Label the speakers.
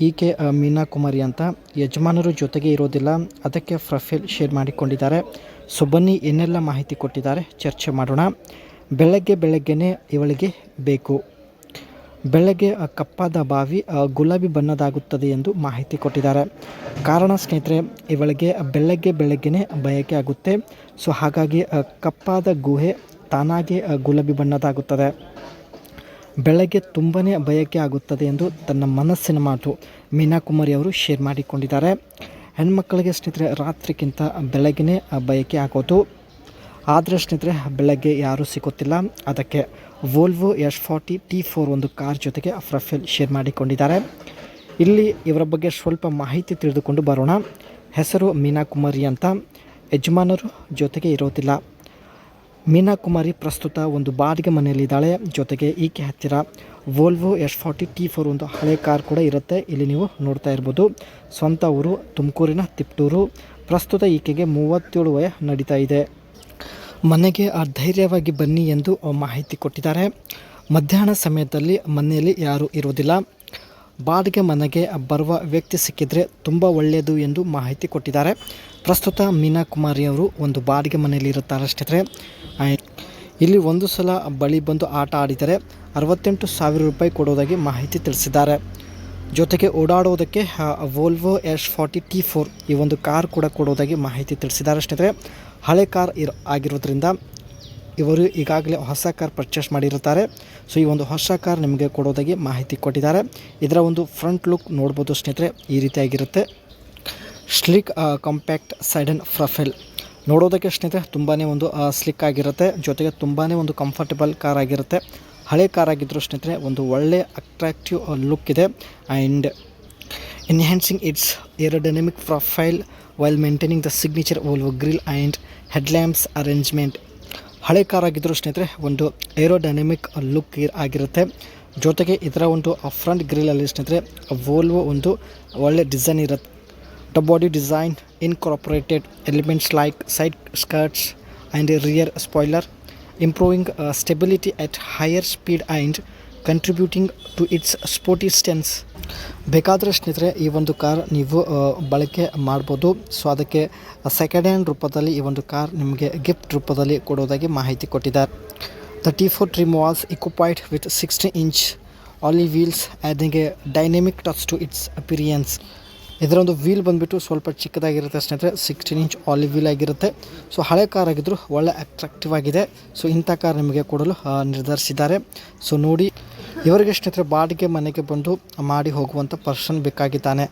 Speaker 1: ಈಕೆ ಮೀನಾ ಕುಮಾರಿ ಅಂತ ಯಜಮಾನರು ಜೊತೆಗೆ ಇರೋದಿಲ್ಲ, ಅದಕ್ಕೆ ಪ್ರೊಫೈಲ್ ಶೇರ್ ಮಾಡಿಕೊಂಡಿದ್ದಾರೆ. ಸೊ ಬನ್ನಿ ಏನೆಲ್ಲ ಮಾಹಿತಿ ಕೊಟ್ಟಿದ್ದಾರೆ ಚರ್ಚೆ ಮಾಡೋಣ. ಬೆಳಗ್ಗೆನೇ ಇವಳಿಗೆ ಬೇಕು. ಬೆಳಗ್ಗೆ ಕಪ್ಪಾದ ಬಾವಿ ಗುಲಾಬಿ ಬಣ್ಣದಾಗುತ್ತದೆ ಎಂದು ಮಾಹಿತಿ ಕೊಟ್ಟಿದ್ದಾರೆ. ಕಾರಣ ಸ್ನೇಹಿತರೆ, ಇವಳಿಗೆ ಬೆಳಗ್ಗೆನೇ ಬಯಕೆ ಆಗುತ್ತೆ. ಸೊ ಹಾಗಾಗಿ ಕಪ್ಪಾದ ಗುಹೆ ತಾನಾಗೆ ಗುಲಾಬಿ ಬಣ್ಣದಾಗುತ್ತದೆ. ಬೆಳಗ್ಗೆ ತುಂಬಾ ಬಯಕೆ ಆಗುತ್ತದೆ ಎಂದು ತನ್ನ ಮನಸ್ಸಿನ ಮಾತು ಮೀನಾ ಕುಮಾರಿ ಅವರು ಶೇರ್ ಮಾಡಿಕೊಂಡಿದ್ದಾರೆ. ಹೆಣ್ಮಕ್ಕಳಿಗೆ ಸ್ನೇಹಿತರೆ ರಾತ್ರಿಗಿಂತ ಬೆಳಗ್ಗೆನೇ ಬಯಕೆ ಆಗೋದು. ಆದರೆ ಸ್ನೇಹಿತರೆ ಬೆಳಗ್ಗೆ ಯಾರೂ ಸಿಗುತ್ತಿಲ್ಲ, ಅದಕ್ಕೆ ವೋಲ್ವೋ S40 T4 ಒಂದು ಕಾರ್ ಜೊತೆಗೆ ಪ್ರೊಫೈಲ್ ಶೇರ್ ಮಾಡಿಕೊಂಡಿದ್ದಾರೆ. ಇಲ್ಲಿ ಇವರ ಬಗ್ಗೆ ಸ್ವಲ್ಪ ಮಾಹಿತಿ ತಿಳಿದುಕೊಂಡು ಬರೋಣ. ಹೆಸರು ಮೀನಾ ಕುಮಾರಿ ಅಂತ, ಯಜಮಾನರು ಜೊತೆಗೆ ಇರೋದಿಲ್ಲ. ಮೀನಾ ಕುಮಾರಿ ಪ್ರಸ್ತುತ ಒಂದು ಬಾಡಿಗೆ ಮನೆಯಲ್ಲಿದ್ದಾಳೆ. ಜೊತೆಗೆ ಈಕೆ ಹತ್ತಿರ ವೋಲ್ವೋ S40 T4 ಒಂದು ಹಳೆ ಕಾರ್ ಕೂಡ ಇರುತ್ತೆ. ಇಲ್ಲಿ ನೀವು ನೋಡ್ತಾ ಇರ್ಬೋದು. ಸ್ವಂತ ಊರು ತುಮಕೂರಿನ ತಿಪ್ಟೂರು. ಪ್ರಸ್ತುತ ಈಕೆಗೆ 37 ವಯ ನಡೀತಾ ಇದೆ. ಮನೆಗೆ ಧೈರ್ಯವಾಗಿ ಬನ್ನಿ ಎಂದು ಮಾಹಿತಿ ಕೊಟ್ಟಿದ್ದಾರೆ. ಮಧ್ಯಾಹ್ನ ಸಮಯದಲ್ಲಿ ಮನೆಯಲ್ಲಿ ಯಾರೂ ಇರೋದಿಲ್ಲ. ಬಾಡಿಗೆ ಮನೆಗೆ ಬರುವ ವ್ಯಕ್ತಿ ಸಿಕ್ಕಿದರೆ ತುಂಬ ಒಳ್ಳೆಯದು ಎಂದು ಮಾಹಿತಿ ಕೊಟ್ಟಿದ್ದಾರೆ. ಪ್ರಸ್ತುತ ಮೀನಾ ಕುಮಾರಿ ಅವರು ಒಂದು ಬಾಡಿಗೆ ಮನೆಯಲ್ಲಿ ಇರುತ್ತಾರೆ ಸ್ನೇಹಿತರೆ. ಇಲ್ಲಿ ಒಂದು ಸಲ ಬಳಿ ಬಂದು ಆಟ ಆಡಿದರೆ 68,000 ರೂಪಾಯಿ ಕೊಡೋದಾಗಿ ಮಾಹಿತಿ ತಿಳಿಸಿದ್ದಾರೆ. ಜೊತೆಗೆ ಓಡಾಡೋದಕ್ಕೆ ವೋಲ್ವೋ S40 T4 ಈ ಒಂದು ಕಾರ್ ಕೂಡ ಕೊಡೋದಾಗಿ ಮಾಹಿತಿ ತಿಳಿಸಿದ್ದಾರೆ ಸ್ನೇಹಿತರೆ. ಹಳೆ ಕಾರ್ ಆಗಿರೋದ್ರಿಂದ ಇವರು ಈಗಾಗಲೇ ಹೊಸ ಕಾರ್ ಪರ್ಚೇಸ್ ಮಾಡಿರುತ್ತಾರೆ. ಸೊ ಈ ಒಂದು ಹೊಸ ಕಾರ್ ನಿಮಗೆ ಕೊಡೋದಾಗಿ ಮಾಹಿತಿ ಕೊಟ್ಟಿದ್ದಾರೆ. ಇದರ ಒಂದು ಫ್ರಂಟ್ ಲುಕ್ ನೋಡ್ಬೋದು ಸ್ನೇಹಿತರೆ, ಈ ರೀತಿಯಾಗಿರುತ್ತೆ. ಸ್ಲಿಕ್ ಕಾಂಪ್ಯಾಕ್ಟ್ ಸೈಡನ್ ಪ್ರೊಫೈಲ್ ನೋಡೋದಕ್ಕೆ ಸ್ನೇಹಿತರೆ ತುಂಬಾ ಒಂದು ಸ್ಲಿಕ್ ಆಗಿರುತ್ತೆ. ಜೊತೆಗೆ ತುಂಬಾ ಒಂದು ಕಂಫರ್ಟಬಲ್ ಕಾರ್ ಆಗಿರುತ್ತೆ. ಹಳೆ ಕಾರ್ ಆಗಿದ್ದರೂ ಸ್ನೇಹಿತರೆ ಒಂದು ಒಳ್ಳೆ ಅಟ್ರಾಕ್ಟಿವ್ ಲುಕ್ ಇದೆ. And enhancing it's aerodynamic profile while maintaining the signature Volvo grill and headlamps arrangement. ಹಳೆ ಕಾರ್ ಆಗಿದ್ದರೂ ಸ್ನೇಹಿತರೆ ಒಂದು ಏರೋಡೈನಮಿಕ್ ಲುಕ್ ಆಗಿರುತ್ತೆ. ಜೊತೆಗೆ ಇದರ ಒಂದು ಫ್ರಂಟ್ ಗ್ರಿಲಲ್ಲಿ ಸ್ನೇಹಿತರೆ ವೋಲ್ವೋ ಒಂದು ಒಳ್ಳೆ ಡಿಸೈನ್ ಇರುತ್ತೆ. The body design incorporated elements like side skirts and rear spoiler, improving stability at higher speed and contributing to its sporty stance. ಬೇಕಾದರೆ ಸ್ನೇಹಿತರೆ ಈ ಒಂದು ಕಾರ್ ನೀವು ಬಳಕೆ ಮಾಡ್ಬೋದು. ಸೊ ಅದಕ್ಕೆ ಸೆಕೆಂಡ್ ಹ್ಯಾಂಡ್ ರೂಪದಲ್ಲಿ ಈ ಒಂದು ಕಾರ್ ನಿಮಗೆ ಗಿಫ್ಟ್ ರೂಪದಲ್ಲಿ ಕೊಡೋದಾಗಿ ಮಾಹಿತಿ ಕೊಟ್ಟಿದ್ದಾರೆ. The T4 trim was equipped with 16-inch alloy wheels adding a dynamic touch to its appearance. ಇದರ ಒಂದು ವೀಲ್ ಬಂದುಬಿಟ್ಟು ಸ್ವಲ್ಪ ಚಿಕ್ಕದಾಗಿರುತ್ತೆ ಸ್ನೇಹಿತರೆ. 16-inch ಆಲಿವ್ ವೀಲ್ ಆಗಿರುತ್ತೆ. ಸೊ ಹಳೆ ಕಾರ್ ಆಗಿದ್ದರೂ ಒಳ್ಳೆ ಅಟ್ರಾಕ್ಟಿವ್ ಆಗಿದೆ. ಸೊ ಇಂಥ ಕಾರ್ ನಿಮಗೆ ಕೊಡಲು ನಿರ್ಧರಿಸಿದ್ದಾರೆ. ಸೊ ನೋಡಿ, ಇವರಿಗೆ ಸ್ನೇಹಿತರೆ ಬಾಡಿಗೆ ಮನೆಗೆ ಬಂದು ಮಾಡಿ ಹೋಗುವಂಥ ಪರ್ಸನ್ ಬೇಕಾಗಿದ್ದಾನೆ.